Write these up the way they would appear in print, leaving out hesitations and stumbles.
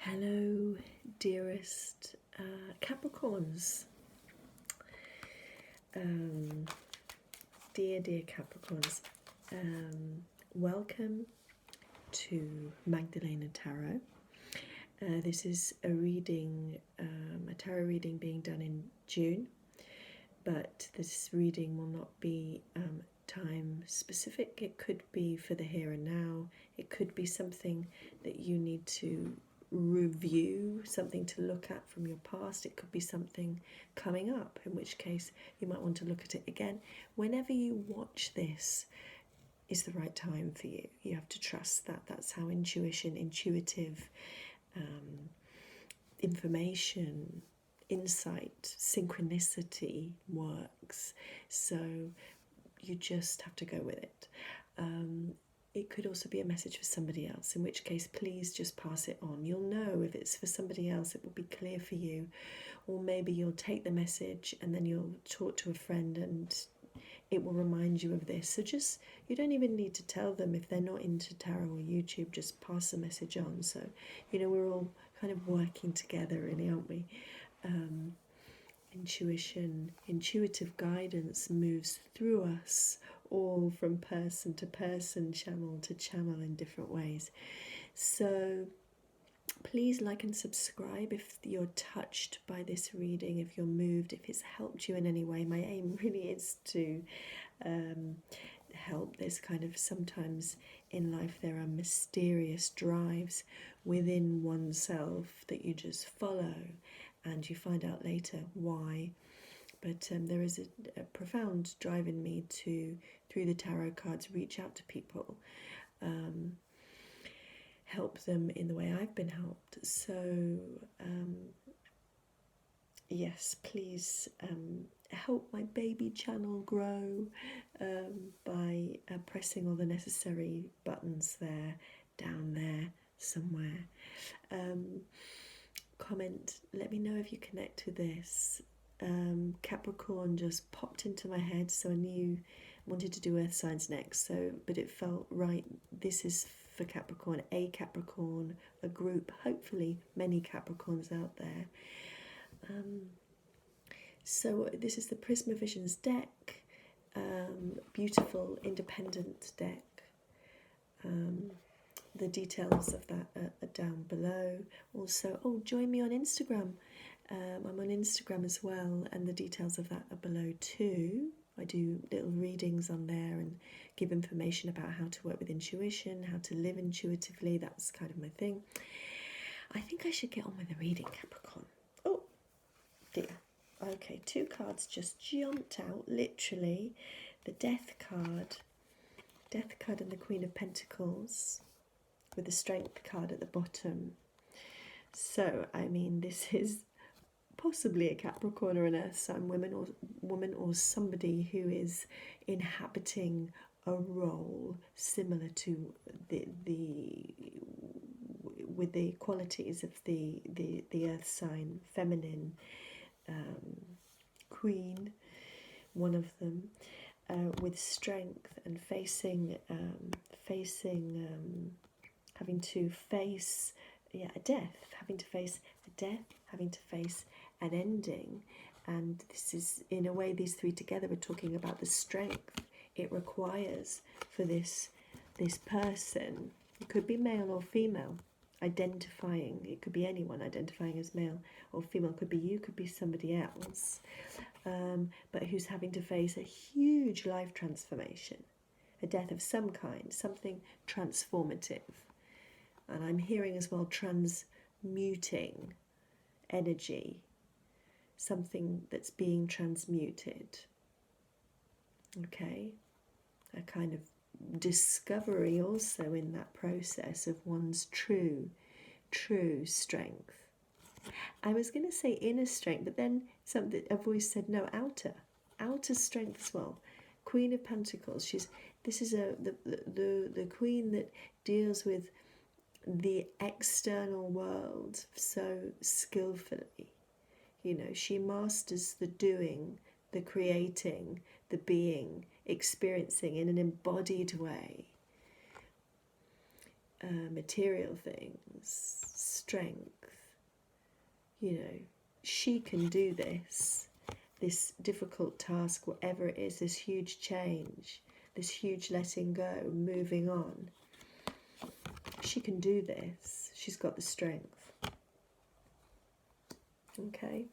Hello, dearest Capricorns. Dear Capricorns, welcome to Magdalena Tarot. This is a reading, a tarot reading being done in June, but this reading will not be time specific. It could be for the here and now. It could be something that you need to review, something to look at from your past. It could be something coming up, in which case you might want to look at it again. Whenever you watch this is the right time for you. You have to trust that. That's how intuitive information, insight, synchronicity works. So you just have to go with it. It could also be a message for somebody else, in which case please just pass it on. You'll know if it's for somebody else, it will be clear for you. Or maybe you'll take the message and then you'll talk to a friend and it will remind you of this. So just, you don't even need to tell them if they're not into tarot or YouTube, just pass the message on. So, you know, we're all kind of working together really, aren't we? Intuitive guidance moves through us all from person to person, channel to channel in different ways. So please like and subscribe if you're touched by this reading, if you're moved, if it's helped you in any way. My aim really is to help. There's kind of, sometimes in life there are mysterious drives within oneself that you just follow and you find out later why. But there is a profound drive in me to, through the tarot cards, reach out to people, help them in the way I've been helped. So yes, please help my baby channel grow by pressing all the necessary buttons there, down there, somewhere. Comment, let me know if you connect with this. Capricorn just popped into my head, so I knew I wanted to do earth signs next, so but it felt right. This is for Capricorn, a group, hopefully many Capricorns out there. So this is the Prisma Visions deck, beautiful independent deck. The details of that are down below. Also, join me on Instagram. I'm on Instagram as well, and the details of that are below too. I do little readings on there and give information about how to work with intuition, how to live intuitively. That's kind of my thing. I think I should get on with the reading, Capricorn. Oh dear. Okay, two cards just jumped out, literally. The Death card and the Queen of Pentacles, with the Strength card at the bottom. So, I mean, this is possibly a Capricorn or an Earth sign woman or somebody who is inhabiting a role similar to with the qualities of the Earth sign, feminine, queen, one of them, with strength and having to face a death, having to face an ending. And this is, in a way, these three together are talking about the strength it requires for this person. It could be male or female identifying. It could be anyone identifying as male or female. It could be you, could be somebody else, but who's having to face a huge life transformation, a death of some kind, something transformative. And I'm hearing as well transmuting energy, something that's being transmuted. Okay, a kind of discovery also in that process of one's true strength. I was going to say inner strength, but then a voice said no, outer strength as well. Queen of Pentacles. This is the queen that deals with the external world so skillfully. You know, she masters the doing, the creating, the being, experiencing in an embodied way. Material things, strength. You know, she can do this difficult task, whatever it is, this huge change, this huge letting go, moving on. She can do this. She's got the strength. Okay.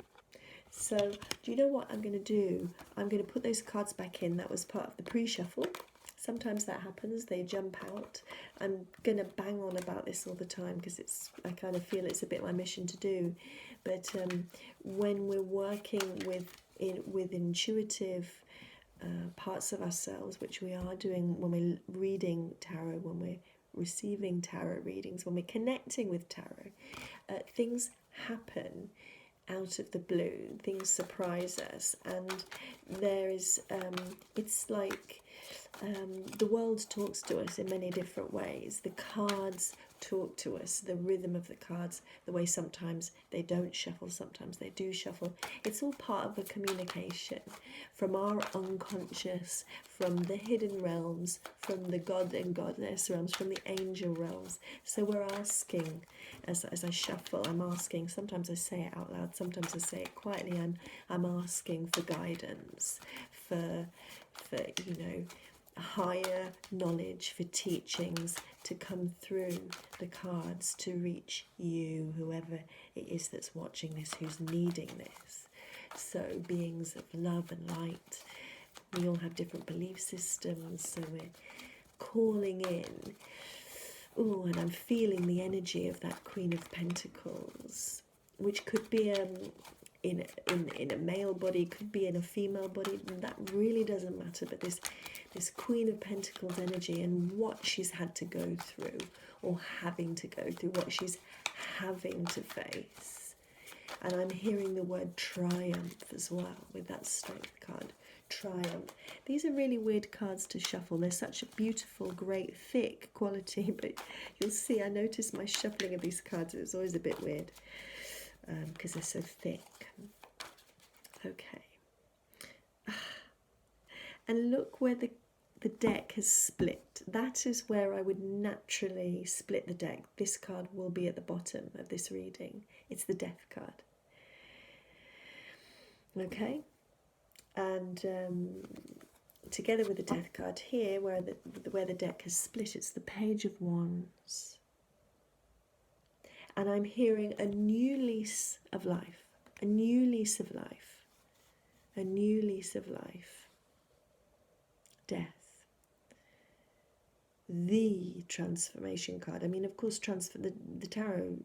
So, do you know what I'm going to do? I'm going to put those cards back in. That was part of the pre-shuffle. Sometimes that happens. They jump out. I'm going to bang on about this all the time because I kind of feel it's a bit my mission to do. But when we're working with intuitive parts of ourselves, which we are doing when we're reading tarot, when we're receiving tarot readings, when we're connecting with tarot, things happen out of the blue, things surprise us, and there is it's like the world talks to us in many different ways. The cards talk to us, the rhythm of the cards, the way sometimes they don't shuffle, sometimes they do shuffle. It's all part of a communication from our unconscious, from the hidden realms, from the god and goddess realms, from the angel realms. So we're asking, as I shuffle, I'm asking, sometimes I say it out loud, sometimes I say it quietly, I'm asking for guidance, for you know, higher knowledge, for teachings to come through the cards to reach you, whoever it is that's watching this, who's needing this. So beings of love and light, we all have different belief systems, so we're calling in. Oh, and I'm feeling the energy of that Queen of Pentacles, which could be in a male body, could be in a female body, that really doesn't matter, but this Queen of Pentacles energy and what she's had to go through, or having to go through, what she's having to face. And I'm hearing the word triumph as well with that strength card, triumph. These are really weird cards to shuffle. They're such a beautiful, great, thick quality, but you'll see, I notice my shuffling of these cards, it's always a bit weird because they're so thick. Okay. And look where the deck has split. That is where I would naturally split the deck. This card will be at the bottom of this reading. It's the Death card. Okay? And together with the Death card here, where the deck has split, it's the Page of Wands. And I'm hearing a new lease of life. A new lease of life. A new lease of life. Death. The transformation card. I mean, of course, the tarot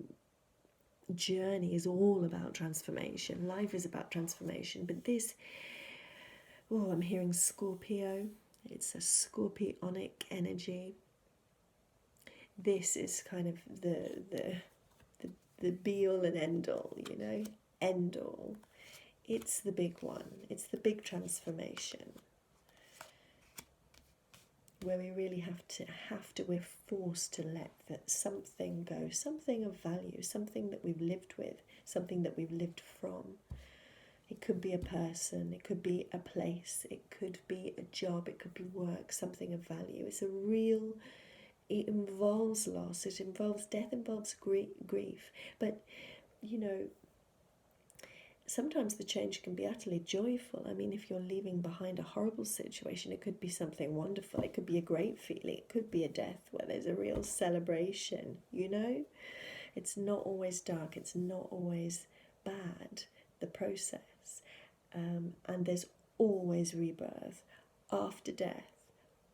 journey is all about transformation. Life is about transformation. But this, oh, I'm hearing Scorpio. It's a scorpionic energy. This is kind of the be-all and end-all, you know, end-all. It's the big one. It's the big transformation, where we really we're forced to let that something go, something of value, something that we've lived with, something that we've lived from. It could be a person, it could be a place, it could be a job, it could be work, something of value. It involves loss, it involves death, involves grief. But, you know, sometimes the change can be utterly joyful. I mean, if you're leaving behind a horrible situation, it could be something wonderful. It could be a great feeling. It could be a death where there's a real celebration, you know? It's not always dark. It's not always bad, the process. And there's always rebirth after death.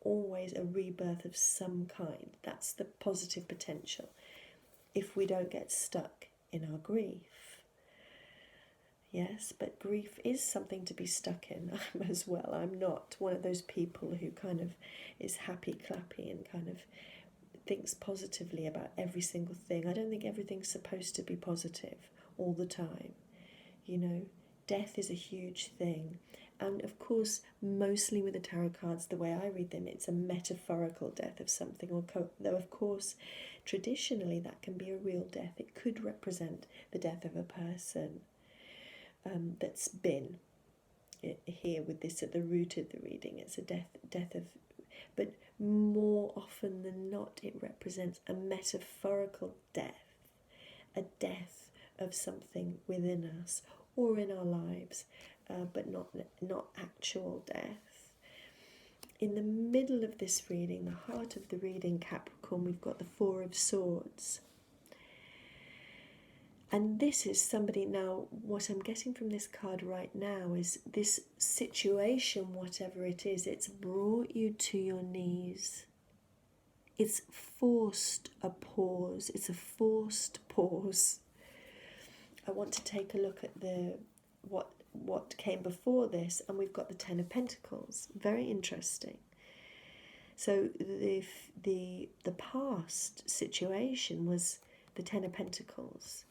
Always a rebirth of some kind. That's the positive potential. If we don't get stuck in our grief. Yes, but grief is something to be stuck in as well. I'm not one of those people who kind of is happy-clappy and kind of thinks positively about every single thing. I don't think everything's supposed to be positive all the time. You know, death is a huge thing. And of course, mostly with the tarot cards, the way I read them, it's a metaphorical death of something. Though, of course, traditionally that can be a real death. It could represent the death of a person. That's been here with this at the root of the reading. It's a death of, but more often than not, it represents a metaphorical death, a death of something within us or in our lives, but not actual death. In the middle of this reading, the heart of the reading, Capricorn, we've got the Four of Swords. And this is somebody, now what I'm getting from this card right now is this situation, whatever it is, it's brought you to your knees. It's forced a pause. It's a forced pause. I want to take a look at the what came before this, and we've got the Ten of Pentacles. Very interesting. So the past situation was the Ten of Pentacles.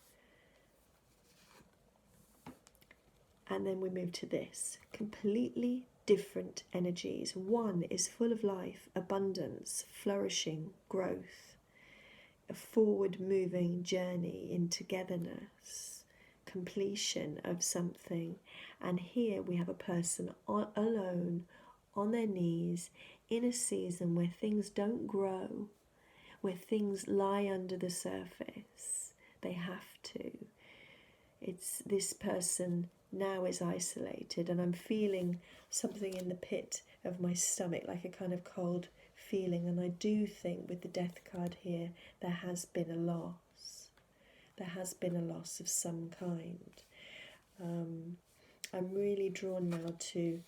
And then we move to this. Completely different energies. One is full of life, abundance, flourishing, growth, a forward-moving journey in togetherness, completion of something. And here we have a person alone, on their knees, in a season where things don't grow, where things lie under the surface. They have to. It's this person now is isolated, and I'm feeling something in the pit of my stomach, like a kind of cold feeling. And I do think with the Death card here, there has been a loss. There has been a loss of some kind. I'm really drawn now to,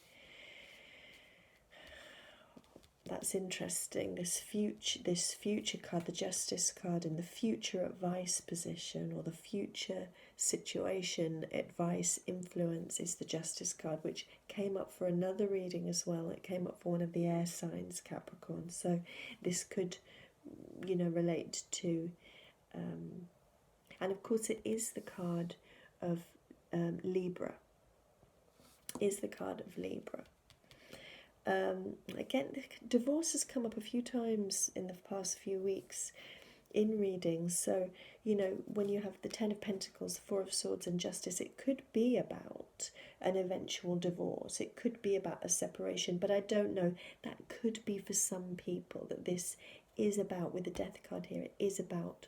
that's interesting, this future card, the Justice card, in the future advice position, or the future situation, advice, influence, is the Justice card, which came up for another reading as well. It came up for one of the air signs, Capricorn. So this could, relate to, and of course it is the card of Libra. Is the card of Libra. Again, divorce has come up a few times in the past few weeks in readings. So, when you have the Ten of Pentacles, the Four of Swords and Justice, it could be about an eventual divorce. It could be about a separation. But I don't know. That could be for some people that this is about, with the Death card here, it is about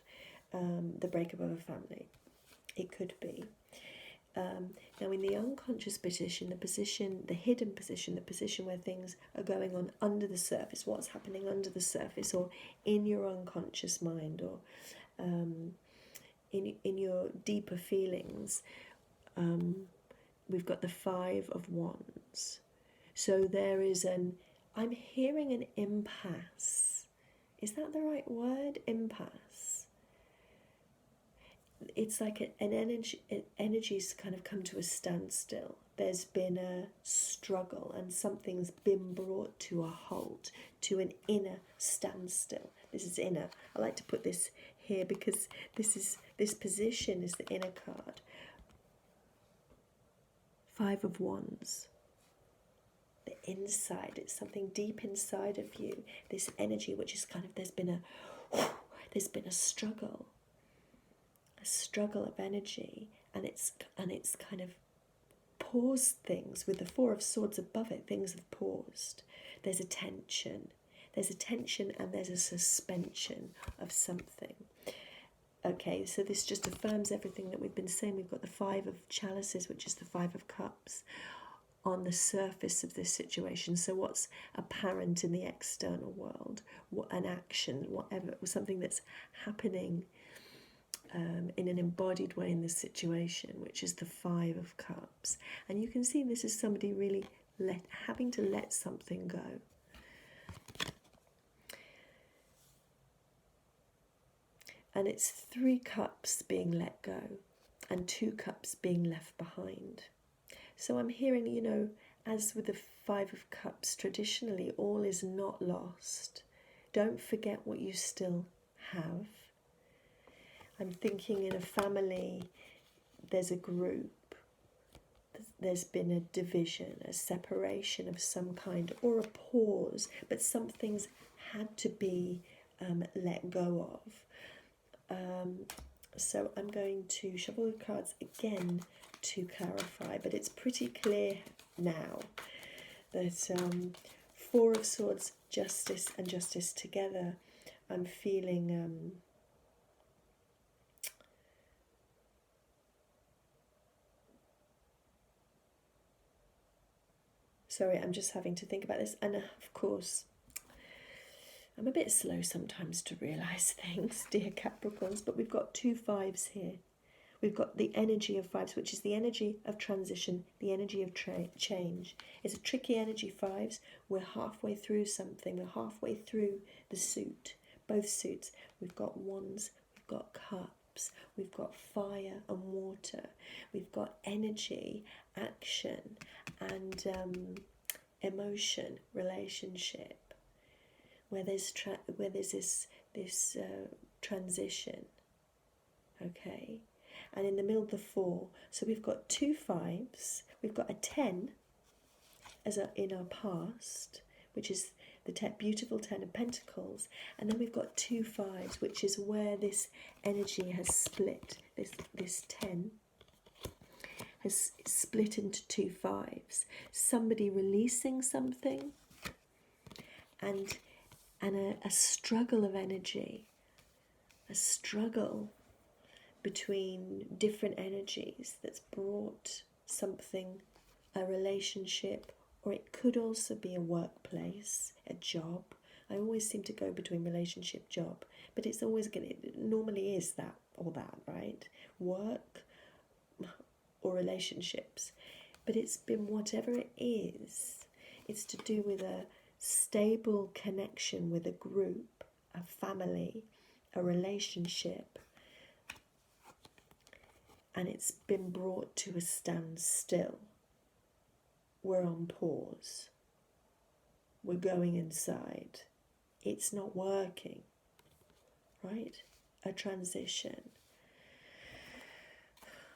the breakup of a family. It could be. Now in the unconscious position, the hidden position, the position where things are going on under the surface, what's happening under the surface, or in your unconscious mind, or in your deeper feelings, we've got the Five of Wands. So there is I'm hearing an impasse. Is that the right word? Impasse. It's like energy's kind of come to a standstill. There's been a struggle, and something's been brought to a halt, to an inner standstill. This is inner. I like to put this here because this position is the inner card. Five of Wands. The inside. It's something deep inside of you. This energy, which is kind of, there's been a struggle. A struggle of energy, and it's kind of paused things. With the Four of Swords above it, things have paused. There's a tension, and there's a suspension of something. Okay, so this just affirms everything that we've been saying. We've got the Five of Chalices, which is the Five of Cups, on the surface of this situation. So what's apparent in the external world, an action, whatever, something that's happening in an embodied way in this situation, which is the Five of Cups. And you can see this is somebody really having to let something go. And it's 3 cups being let go and 2 cups being left behind. So I'm hearing, as with the Five of Cups, traditionally all is not lost. Don't forget what you still have. I'm thinking in a family, there's a group, there's been a division, a separation of some kind, or a pause, but something's had to be let go of. So I'm going to shuffle the cards again to clarify, but it's pretty clear now that Four of Swords, Justice and Justice together, I'm feeling Sorry, I'm just having to think about this. And of course, I'm a bit slow sometimes to realise things, dear Capricorns, but we've got 2 5s here. We've got the energy of 5s, which is the energy of transition, the energy of change. It's a tricky energy, 5s. We're halfway through something. We're halfway through the suit, both suits. We've got wands, we've got cups, we've got fire and water. We've got energy, action, and emotion, relationship, where there's this transition, okay? And in the middle, the 4. So we've got 2 5s. We've got a 10 in our past, which is the beautiful 10 of Pentacles. And then we've got 2 5s, which is where this energy has split. This 10 has split into 2 5s. Somebody releasing something, and a struggle of energy, a struggle between different energies that's brought something, a relationship, or it could also be a workplace, a job. I always seem to go between relationship, job, but it normally is that or that, right? Work or relationships. But it's been whatever it is, it's to do with a stable connection with a group, a family, a relationship, and it's been brought to a standstill. We're on pause. We're going inside. It's not working, right? A transition.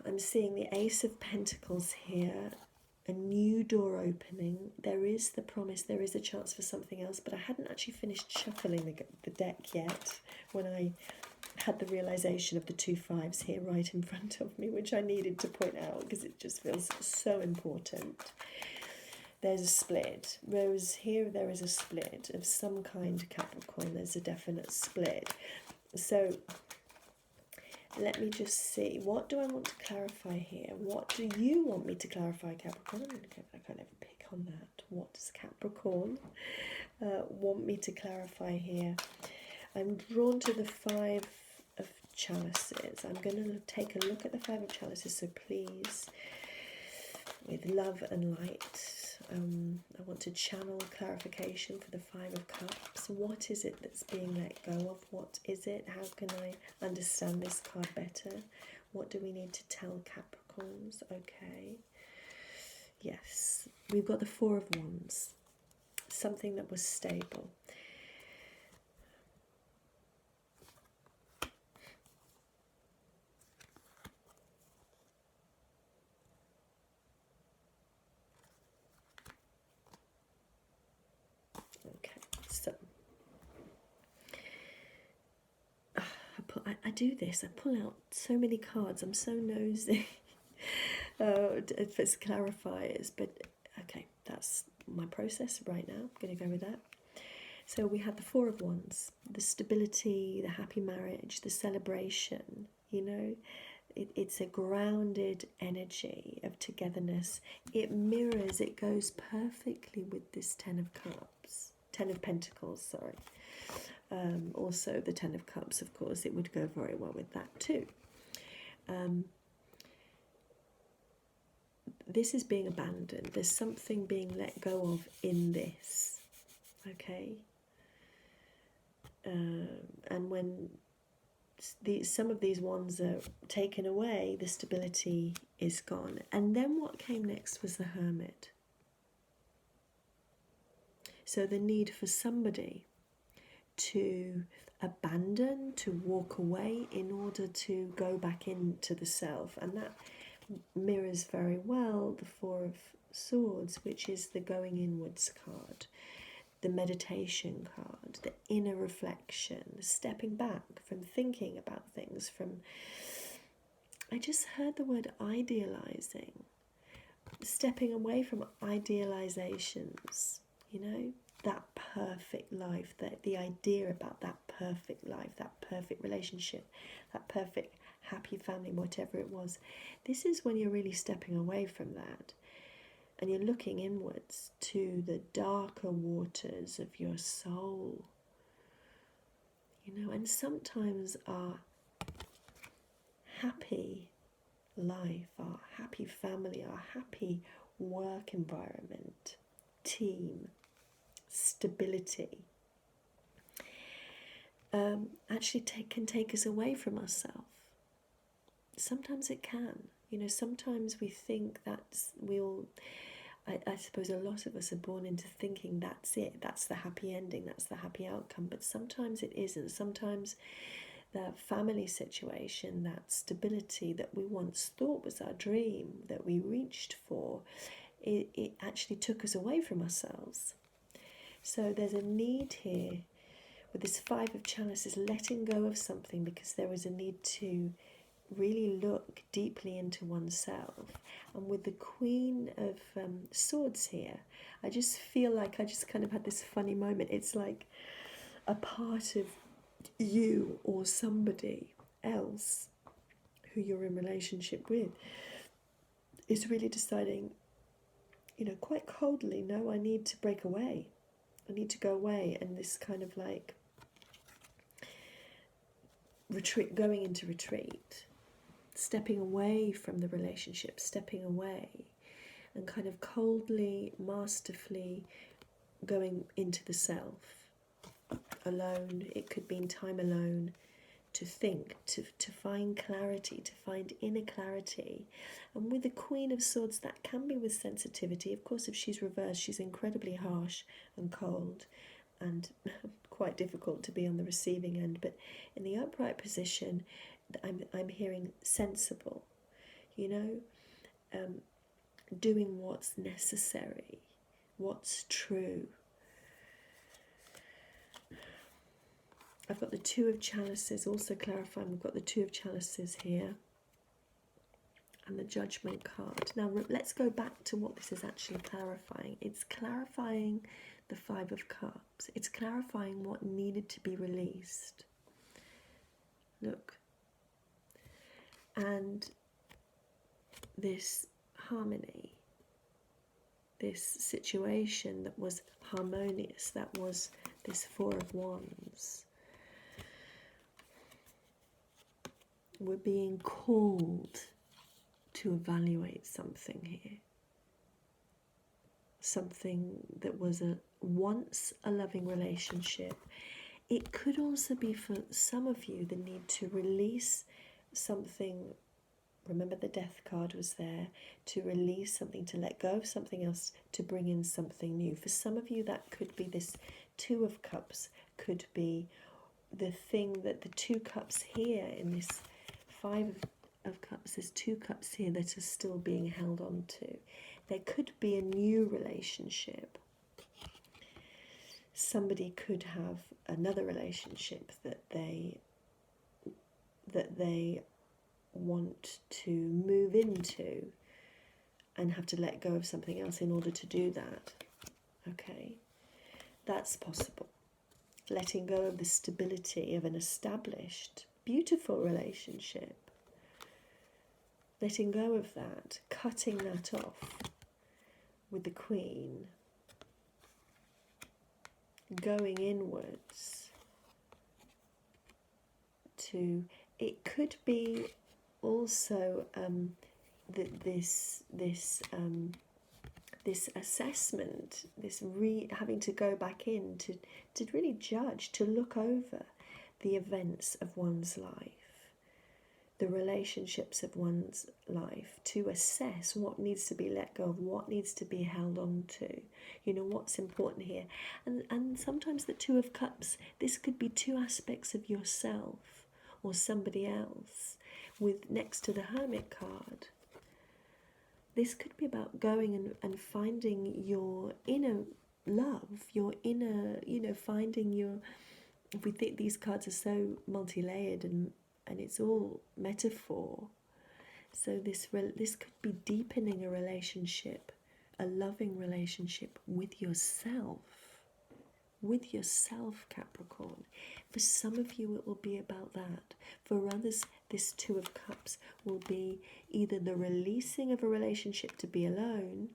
I'm seeing the Ace of Pentacles here, a new door opening. There is the promise, there is a chance for something else, but I hadn't actually finished shuffling the deck yet when I had the realisation of the 2 5s here right in front of me, which I needed to point out because it just feels so important. There's a split. Whereas here there is a split of some kind, Capricorn. There's a definite split. So let me just see. What do I want to clarify here? What do you want me to clarify, Capricorn? I can't ever pick on that. What does Capricorn want me to clarify here? I'm drawn to the 5 of Chalices. I'm going to take a look at the 5 of Chalices, so please, with love and light, I want to channel clarification for the 5 of Cups. What is it that's being let go of? What is it? How can I understand this card better? What do we need to tell Capricorns? Okay. Yes. We've got the 4 of Wands. Something that was stable. I do this. I pull out so many cards. I'm so nosy for clarifiers. But okay, that's my process right now. I'm going to go with that. So we have the 4 of Wands, the stability, the happy marriage, the celebration. You know, it's a grounded energy of togetherness. It mirrors. It goes perfectly with this 10 of Cups, 10 of Pentacles. Sorry. Also the 10 of Cups, of course, it would go very well with that too. This is being abandoned. There's something being let go of in this, okay? And when some of these ones are taken away, the stability is gone. And then what came next was the Hermit. So the need for somebody to abandon, to walk away in order to go back into the self. And that mirrors very well the 4 of Swords, which is the going inwards card, the meditation card, the inner reflection, the stepping back from thinking about things, from... I just heard the word idealizing, stepping away from idealizations, you know, that perfect life, the idea about that perfect life, that perfect relationship, that perfect happy family, whatever it was. This is when you're really stepping away from that. And you're looking inwards to the darker waters of your soul. And sometimes our happy life, our happy family, our happy work environment, team, stability, actually can take us away from ourselves. Sometimes it can. Sometimes we think I suppose a lot of us are born into thinking that's it, that's the happy ending, that's the happy outcome, but sometimes it isn't. Sometimes that family situation, that stability that we once thought was our dream, that we reached for, it actually took us away from ourselves. So there's a need here with this Five of Chalices, letting go of something, because there is a need to really look deeply into oneself. And with the Queen of Swords here, I just feel like I just kind of had this funny moment. It's like a part of you or somebody else who you're in relationship with is really deciding, quite coldly, no, I need to break away. I need to go away. And this kind of like retreat, going into retreat, stepping away from the relationship, stepping away, and kind of coldly, masterfully going into the self, alone. It could mean time alone, to think, to find clarity, to find inner clarity. And with the Queen of Swords, that can be with sensitivity. Of course, if she's reversed, she's incredibly harsh and cold and quite difficult to be on the receiving end. But in the upright position, I'm hearing sensible, doing what's necessary, what's true. I've got the Two of Chalices, also clarifying. We've got the Two of Chalices here and the Judgment card. Now let's go back to what this is actually clarifying. It's clarifying the Five of Cups. It's clarifying what needed to be released. Look. And this harmony, this situation that was harmonious, that was this Four of Wands. We're being called to evaluate something here. Something that was once a loving relationship. It could also be for some of you the need to release something. Remember, the Death card was there, to release something, to let go of something else, to bring in something new. For some of you, that could be this Two of Cups, could be the thing that the Two Cups here in this Five of Cups, there's Two Cups here that are still being held on to. There could be a new relationship. Somebody could have another relationship that they want to move into and have to let go of something else in order to do that. Okay, that's possible. Letting go of the stability of an established, beautiful relationship. Letting go of that, cutting that off with the Queen. Going inwards to, it could be also this assessment, this having to go back in to really judge, to look over the events of one's life, the relationships of one's life, to assess what needs to be let go of, what needs to be held on to, what's important here. And sometimes the Two of Cups, this could be two aspects of yourself or somebody else, with next to the Hermit card. This could be about going and finding your inner love, your inner, finding your, if we think these cards are so multi-layered and it's all metaphor. So this could be deepening a relationship, a loving relationship with yourself. With yourself, Capricorn. For some of you, it will be about that. For others, this Two of Cups will be either the releasing of a relationship to be alone,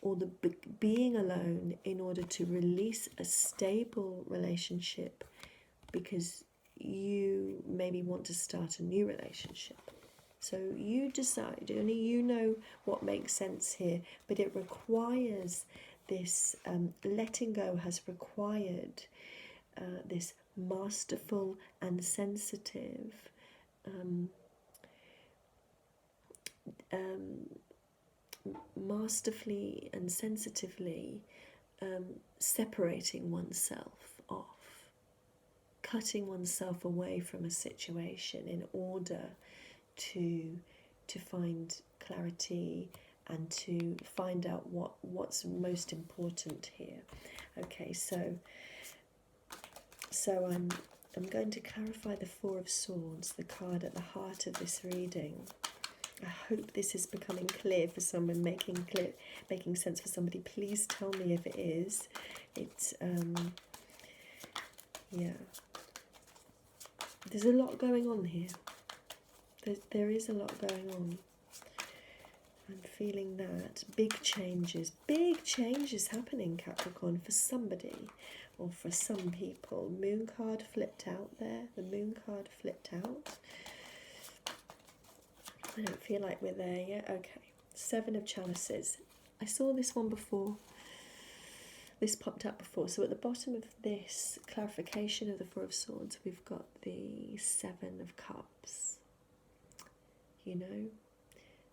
or the being alone in order to release a stable relationship because you maybe want to start a new relationship. So you decide, only you know what makes sense here, but it requires this letting go has required this masterful and sensitive masterfully and sensitively separating oneself off, cutting oneself away from a situation in order to find clarity and to find out what's most important here. Okay, so I'm going to clarify the Four of Swords, the card at the heart of this reading. I hope this is becoming clear for someone, making sense for somebody. Please tell me if it is. It's yeah. There's a lot going on here. There is a lot going on. I'm feeling that. Big changes happening, Capricorn, for somebody or for some people. Moon card flipped out there. The moon card flipped out. I don't feel like we're there yet. Okay. Seven of Chalices. I saw this one before. This popped up before. So at the bottom of this clarification of the Four of Swords, we've got the Seven of Cups. You know,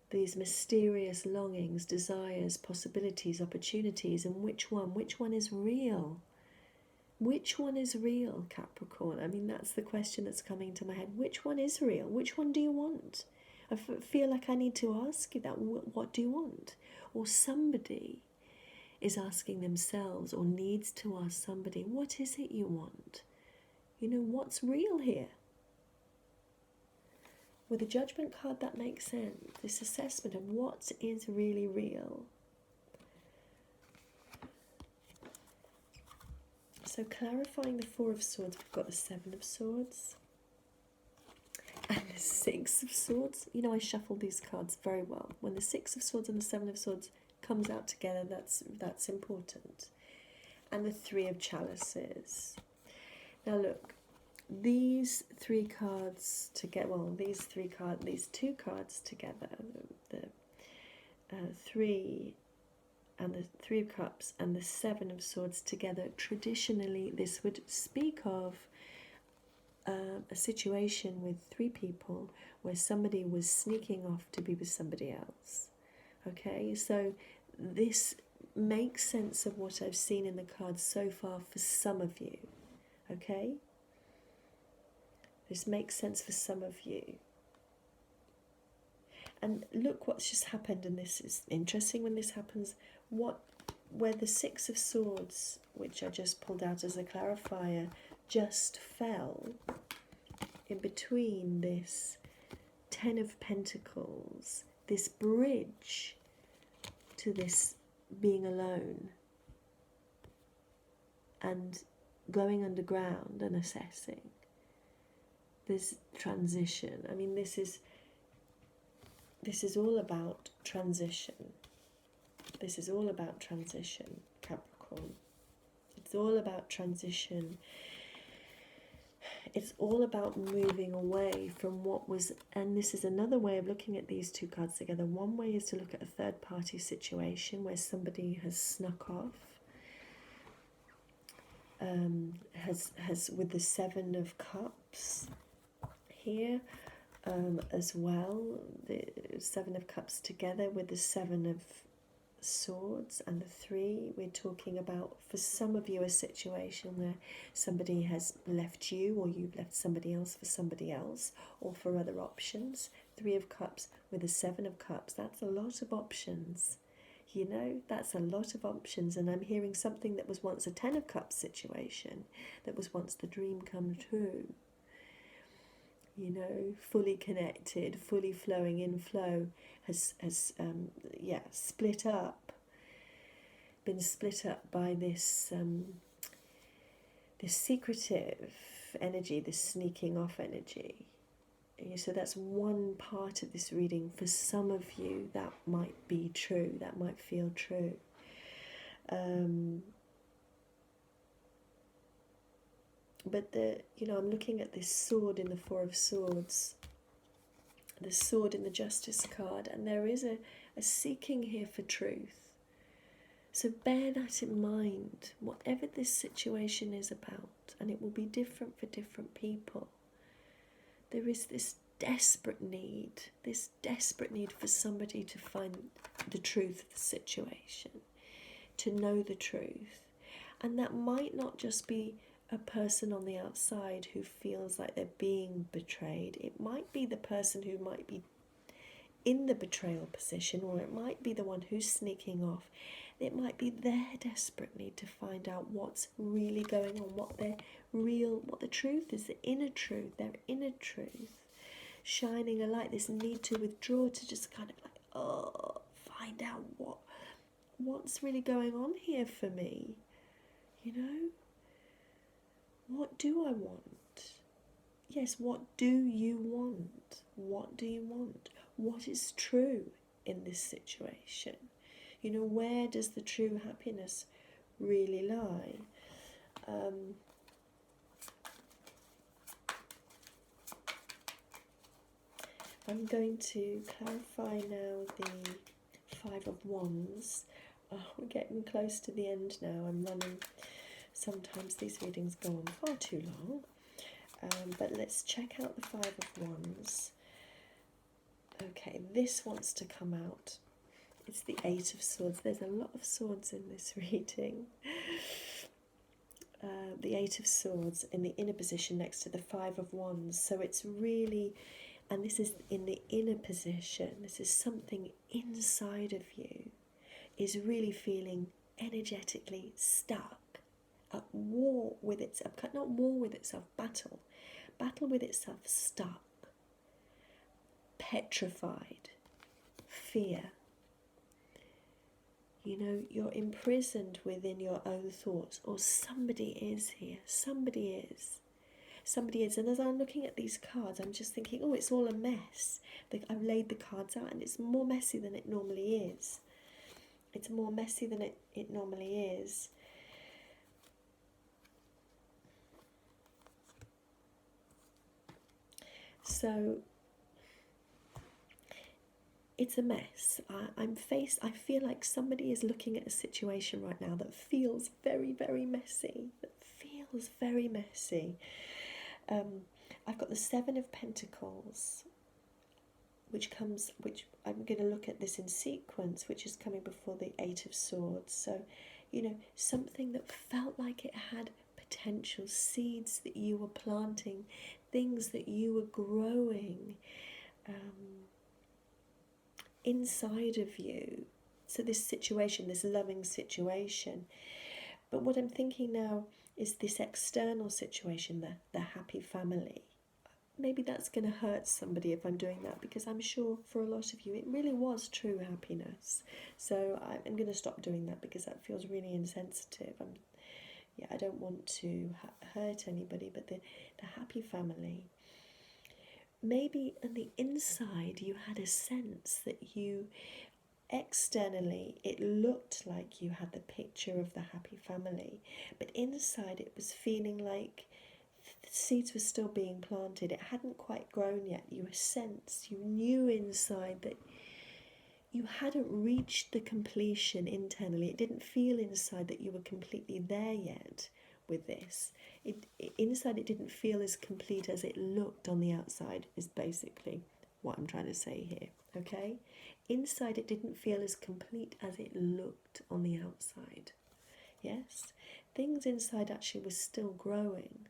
these mysterious longings, desires, possibilities, opportunities, and which one is real? Which one is real, Capricorn? I mean, that's the question that's coming to my head. Which one is real? Which one do you want? I feel like I need to ask you that. What do you want? Or somebody is asking themselves or needs to ask somebody, what is it you want? You know, what's real here? With the Judgment card, that makes sense. This assessment of what is really real. So clarifying the Four of Swords, we've got the Seven of Swords and the Six of Swords. You know, I shuffle these cards very well. When the Six of Swords and the Seven of Swords comes out together, that's important. And the Three of Chalices. Now look, these three cards together, these two cards together, the Three and the Three of Cups and the Seven of Swords together, traditionally this would speak of a situation with three people where somebody was sneaking off to be with somebody else. Okay, so this makes sense of what I've seen in the cards so far for some of you. Okay, this makes sense for some of you. And look what's just happened, and this is interesting when this happens. Where the Six of Swords, which I just pulled out as a clarifier, just fell in between this Ten of Pentacles, this bridge to this being alone and going underground and assessing. This transition. I mean, this is all about transition. This is all about transition, Capricorn. It's all about transition. It's all about moving away from what was, and this is another way of looking at these two cards together. One way is to look at a third-party situation where somebody has snuck off, has with the Seven of Cups here, as well, the Seven of Cups together with the Seven of Swords and the Three. We're talking about, for some of you, a situation where somebody has left you, or you've left somebody else for somebody else, or for other options. Three of Cups with the Seven of Cups, that's a lot of options. You know, that's a lot of options. And I'm hearing something that was once a Ten of Cups situation, that was once the dream come true. You know, fully connected, fully flowing in flow, has split up, been split up by this this secretive energy, this sneaking off energy. So that's one part of this reading. For some of you, that might be true, that might feel true. But I'm looking at this sword in the Four of Swords, the sword in the Justice card, and there is a seeking here for truth. So bear that in mind, whatever this situation is about, and it will be different for different people. There is this desperate need for somebody to find the truth of the situation, to know the truth. And that might not just be a person on the outside who feels like they're being betrayed. It might be the person who might be in the betrayal position, or it might be the one who's sneaking off. It might be their desperate need to find out what's really going on, what the truth is, the inner truth, their inner truth, shining a light, this need to withdraw, to just kind of like, find out what's really going on here for me, What do I want? Yes, what do you want? What do you want? What is true in this situation? Where does the true happiness really lie? I'm going to clarify now the Five of Wands. We're getting close to the end now. I'm running. Sometimes these readings go on far too long. But let's check out the Five of Wands. Okay, this wants to come out. It's the Eight of Swords. There's a lot of swords in this reading. The Eight of Swords in the inner position next to the Five of Wands. So it's really, and this is in the inner position, this is something inside of you is really feeling energetically stuck, at war with itself, not war with itself, battle with itself, stuck, petrified, fear. You're imprisoned within your own thoughts, or somebody is here, somebody is. And as I'm looking at these cards, I'm just thinking, it's all a mess. I've laid the cards out, and it's more messy than it normally is. It's more messy than it normally is. So it's a mess. I feel like somebody is looking at a situation right now that feels very, very messy. I've got the Seven of Pentacles, which I'm going to look at this in sequence, which is coming before the Eight of Swords. So, something that felt like it had potential, seeds that you were planting, things that you were growing inside of you. So this situation, this loving situation. But what I'm thinking now is this external situation, the happy family. Maybe that's going to hurt somebody if I'm doing that, because I'm sure for a lot of you it really was true happiness. So I'm going to stop doing that, because that feels really insensitive. I don't want to hurt anybody, but the happy family. Maybe on the inside you had a sense that you, externally, it looked like you had the picture of the happy family, but inside it was feeling like the seeds were still being planted. It hadn't quite grown yet. You knew inside that you hadn't reached the completion internally. It didn't feel inside that you were completely there yet with this. Inside it didn't feel as complete as it looked on the outside, is basically what I'm trying to say here, okay? Inside it didn't feel as complete as it looked on the outside. Yes? Things inside actually were still growing,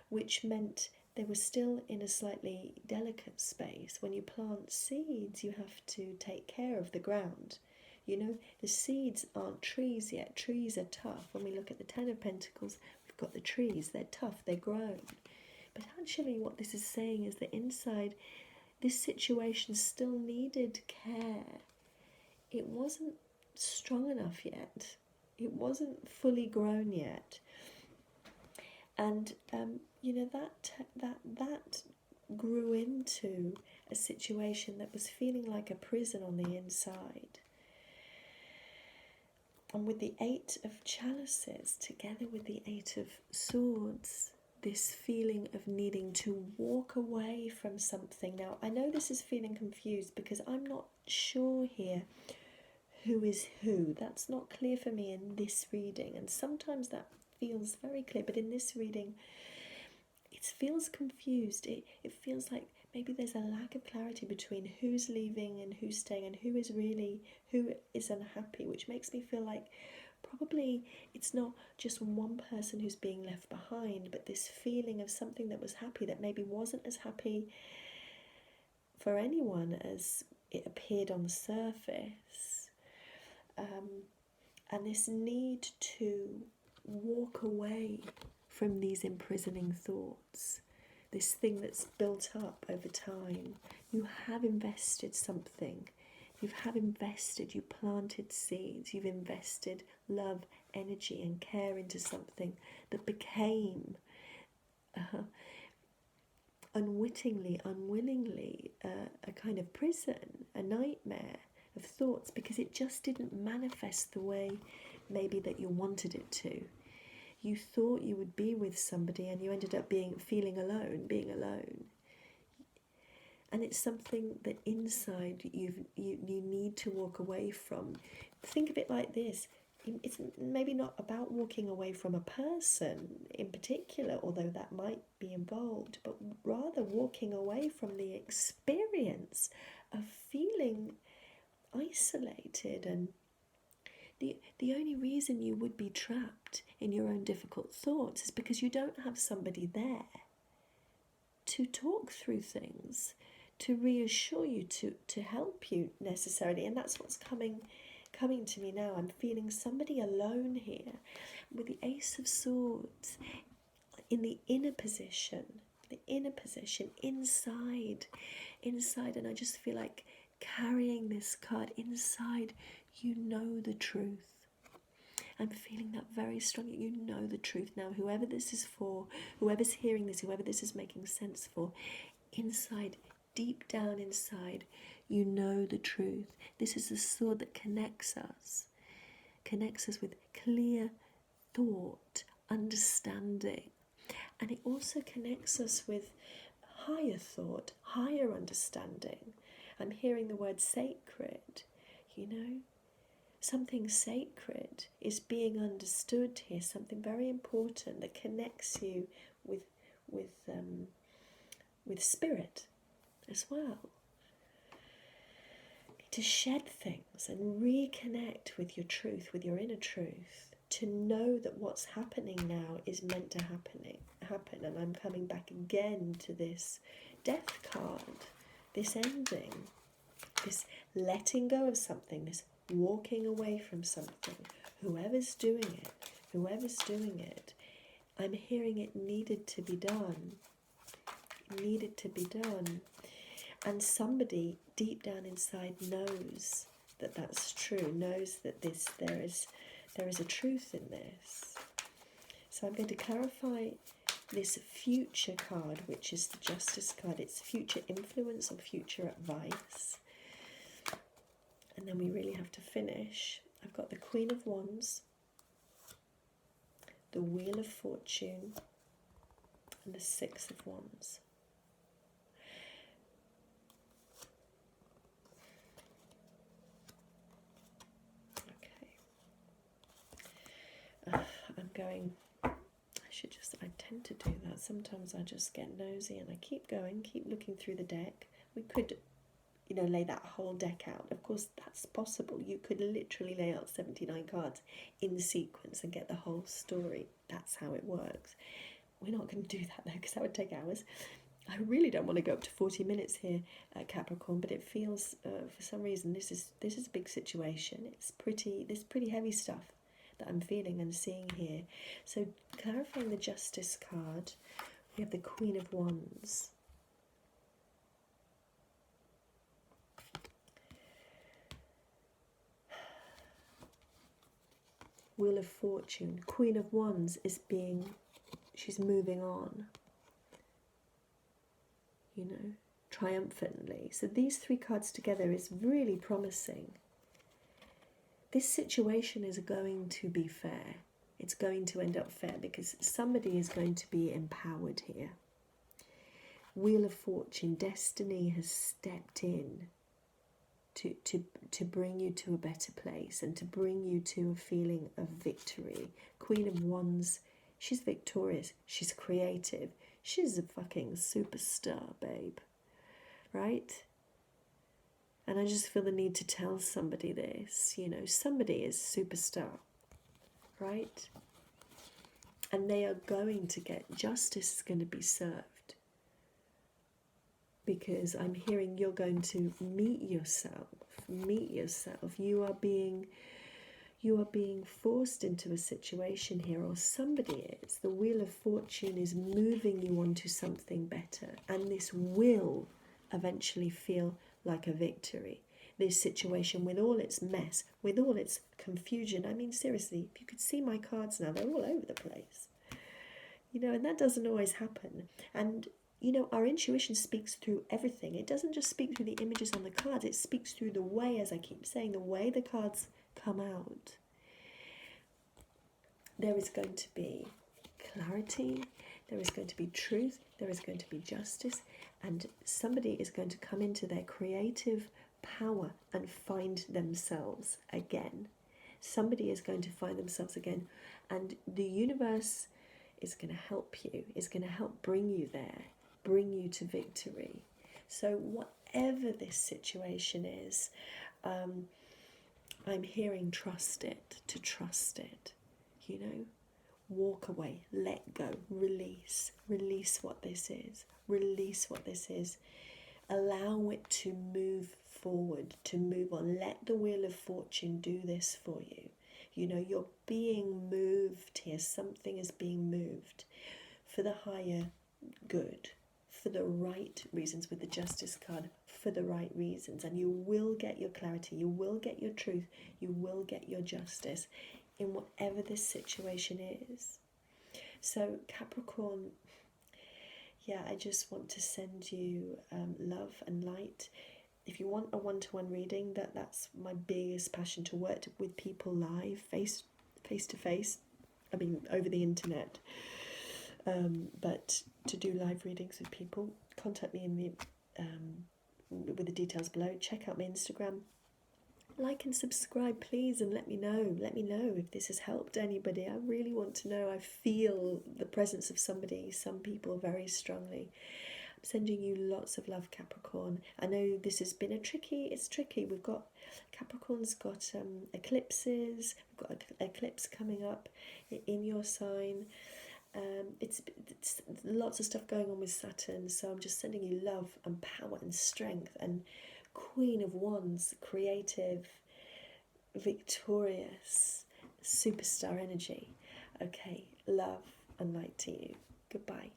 which meant they were still in a slightly delicate space. When you plant seeds, you have to take care of the ground. The seeds aren't trees yet. Trees are tough. When we look at the Ten of Pentacles, we've got the trees. They're tough, they're grown. But actually what this is saying is that inside, this situation still needed care. It wasn't strong enough yet. It wasn't fully grown yet. And, that grew into a situation that was feeling like a prison on the inside. And with the Eight of Chalices, together with the Eight of Swords, this feeling of needing to walk away from something. Now, I know this is feeling confused because I'm not sure here who is who. That's not clear for me in this reading. And sometimes that feels very clear, but in this reading, it feels confused. It feels like maybe there's a lack of clarity between who's leaving and who's staying and who is unhappy, which makes me feel like probably it's not just one person who's being left behind, but this feeling of something that was happy that maybe wasn't as happy for anyone as it appeared on the surface. And this need to walk away from these imprisoning thoughts, this thing that's built up over time. You have invested something. You planted seeds, you've invested love, energy and care into something that became unwittingly, unwillingly, a kind of prison, a nightmare of thoughts, because it just didn't manifest the way maybe that you wanted it to. You thought you would be with somebody and you ended up being alone. And it's something that inside you need to walk away from. Think of it like this. It's maybe not about walking away from a person in particular, although that might be involved, but rather walking away from the experience of feeling isolated. And the only reason you would be trapped in your own difficult thoughts is because you don't have somebody there to talk through things, to reassure you, to help you necessarily. And that's what's coming to me now. I'm feeling somebody alone here with the Ace of Swords in the inner position, inside. And I just feel like carrying this card inside. You know the truth. I'm feeling that very strongly. You know the truth now. Whoever this is for, whoever's hearing this, whoever this is making sense for, inside, deep down inside, you know the truth. This is the sword that connects us with clear thought, understanding. And it also connects us with higher thought, higher understanding. I'm hearing the word sacred, Something sacred is being understood here, something very important that connects you with spirit as well. To shed things and reconnect with your truth, with your inner truth, to know that what's happening now is meant to happen. And I'm coming back again to this death card, this ending, this letting go of something, this walking away from something. Whoever's doing it, I'm hearing it needed to be done. And somebody deep down inside knows that that's true, knows that there is a truth in this. So I'm going to clarify this future card, which is the Justice card. It's future influence or future advice. And then we really have to finish. I've got the Queen of Wands, the Wheel of Fortune, and the Six of Wands. Okay. I tend to do that. Sometimes I just get nosy and I keep going, keep looking through the deck. We could lay that whole deck out. Of course, that's possible. You could literally lay out 79 cards in sequence and get the whole story. That's how it works. We're not going to do that though, because that would take hours. I really don't want to go up to 40 minutes here at Capricorn, but it feels, for some reason, this is a big situation. It's pretty heavy stuff that I'm feeling and seeing here. So clarifying the Justice card, we have the Queen of Wands. Wheel of Fortune. Queen of Wands is she's moving on, triumphantly. So these three cards together is really promising, this situation is going to be fair. It's going to end up fair because somebody is going to be empowered here. Wheel of Fortune, destiny has stepped in to bring you to a better place and to bring you to a feeling of victory. Queen of Wands, she's victorious, she's creative, she's a fucking superstar, babe, right? And I just feel the need to tell somebody this, you know, somebody is superstar, right? And they are going to get, justice is going to be served. Because I'm hearing you're going to meet yourself. You are being forced into a situation here, or somebody is. The Wheel of Fortune is moving you onto something better, and this will eventually feel like a victory. This situation, with all its mess, with all its confusion, I mean, seriously, if you could see my cards now, they're all over the place. You know, and that doesn't always happen. And you know, our intuition speaks through everything. It doesn't just speak through the images on the cards. It speaks through the way, as I keep saying, the way the cards come out. There is going to be clarity. There is going to be truth. There is going to be justice. And somebody is going to come into their creative power and find themselves again. Somebody is going to find themselves again. And the universe is going to help you, is going to help bring you there. Bring you to victory. So whatever this situation is, I'm hearing trust it, to trust it, you know, walk away, let go, release what this is, allow it to move forward, to move on. Let the Wheel of Fortune do this for you. You know, you're being moved here, something is being moved for the higher good, for the right reasons, with the Justice card, for the right reasons. And you will get your clarity, you will get your truth, you will get your justice in whatever this situation is. So Capricorn, yeah, I just want to send you love and light. If you want a one-to-one reading, that's my biggest passion, to work with people live, face to face, I mean over the internet. But to do live readings with people, contact me in the with the details below. Check out my Instagram. Like and subscribe, please, and let me know. Let me know if this has helped anybody. I really want to know. I feel the presence of somebody, some people, very strongly. I'm sending you lots of love, Capricorn. I know this has been it's tricky. We've got, Capricorn's got eclipses. We've got an eclipse coming up in your sign. It's lots of stuff going on with Saturn, so I'm just sending you love and power and strength and Queen of Wands, creative, victorious, superstar energy. Okay, love and light to you. Goodbye.